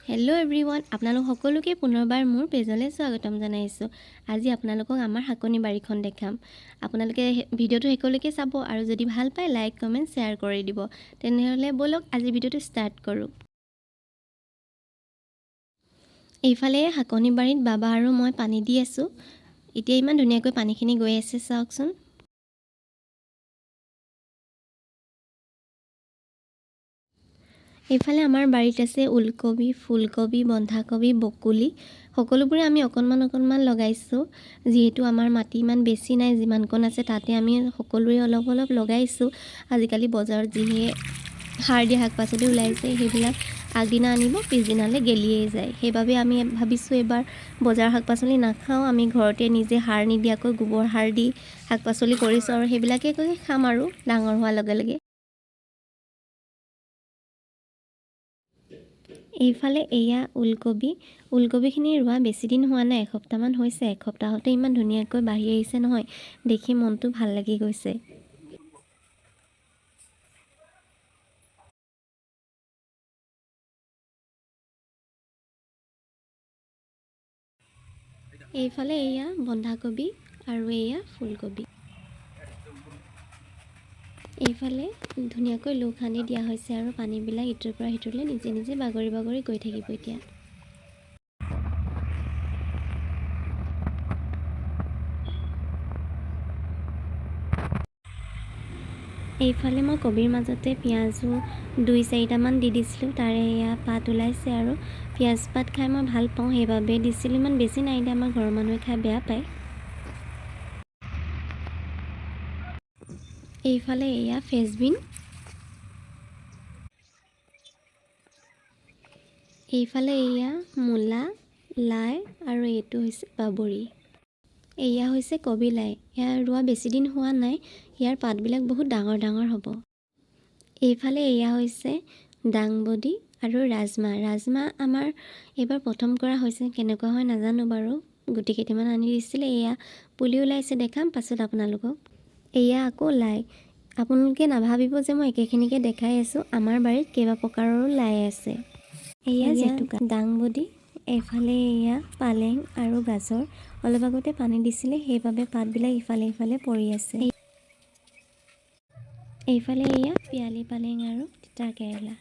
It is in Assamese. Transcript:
হেল্ল' এভৰিৱান, আপোনালোক সকলোকে পুনৰবাৰ মোৰ পেজলৈ স্বাগতম জনাইছোঁ। আজি আপোনালোকক আমাৰ শাকনি বাৰীখন দেখাম। আপোনালোকে ভিডিঅ'টো শেষলৈকে চাব আৰু যদি ভাল পায় লাইক কমেণ্ট শ্বেয়াৰ কৰি দিব। তেনেহ'লে ব'লক আজি ভিডিঅ'টো ষ্টাৰ্ট কৰোঁ। এইফালে শাকনি বাৰীত বাবা আৰু মই পানী দি আছোঁ। এতিয়া ইমান ধুনীয়াকৈ পানীখিনি গৈ আছে চাওকচোন। এইফালে আমাৰ বাৰীত আছে ওলকবি, ফুলকবি, বন্ধাকবি, বকুলি সকলোবোৰে আমি অকণমান লগাইছোঁ। যিহেতু আমাৰ মাটি ইমান বেছি নাই, যিমানকণ আছে তাতে আমি সকলোৰে অলপ লগাইছোঁ। আজিকালি বজাৰত যিহে সাৰ দিয়া শাক পাচলি ওলাইছে সেইবিলাক আগদিনা আনিব পিছদিনালৈ গেলিয়েই যায়। সেইবাবে আমি ভাবিছোঁ এইবাৰ বজাৰৰ শাক পাচলি নাখাওঁ, আমি ঘৰতে নিজে সাৰ নিদিয়াকৈ গোবৰ সাৰ দি শাক পাচলি কৰিছোঁ আৰু সেইবিলাকে খাম আৰু ডাঙৰ হোৱাৰ লগে লগে। এইফালে এয়া ওলকবিখিনি ৰোৱা বেছি দিন হোৱা নাই, এসপ্তাহমান হৈছে। এসপ্তাহতে ইমান ধুনীয়াকৈ বাঢ়ি আহিছে নহয়, দেখি মনটো ভাল লাগি গৈছে। এইফালে এয়া বন্ধাকবি আৰু এয়া ফুলকবি। এইফালে ধুনীয়াকৈ লো খান্দি দিয়া হৈছে আৰু পানীবিলাক ইটোৰ পৰা সিটোলৈ নিজে বাগৰি গৈ থাকিব। এতিয়া এইফালে মই কবিৰ মাজতে পিঁয়াজো 2-4টামান দি দিছিলোঁ, তাৰে এয়া পাত ওলাইছে আৰু পিঁয়াজ পাত খাই মই ভাল পাওঁ, সেইবাবে দিছিলোঁ। ইমান বেছি নাই দিয়া, আমাৰ ঘৰৰ মানুহে খাই বেয়া পায়। এইফালে এয়া ফ্ৰেঞ্চবিন, এইফালে এয়া মূলা, লাই আৰু এইটো হৈছে বাবৰি। এয়া হৈছে কবি লাই, এয়া ৰোৱা বেছি দিন হোৱা নাই, ইয়াৰ পাতবিলাক বহুত ডাঙৰ হ'ব। এইফালে এয়া হৈছে দাংবডি আৰু ৰাজমাহ আমাৰ এইবাৰ প্ৰথম কৰা হৈছে, কেনেকুৱা হয় নাজানো বাৰু। গুটি কেইটামান আনি দিছিলে, এয়া পুলি ওলাইছে, দেখাম পাছত আপোনালোকক। এয়া আকৌ লাই, আপোনালোকে নাভাবিব যে মই একেখিনিকে দেখাই আছোঁ, আমাৰ বাৰীত কেইবা প্ৰকাৰৰো লাই আছে। এয়া জেতুকা, দাংবডি, এইফালে এয়া পালেং আৰু গাজৰ। অলপ আগতে পানী দিছিলে, সেইবাবে পাতবিলাক ইফালে সিফালে পৰি আছে। এইফালে এয়া পিয়ালি পালেং আৰু তিতা কেৰেলা।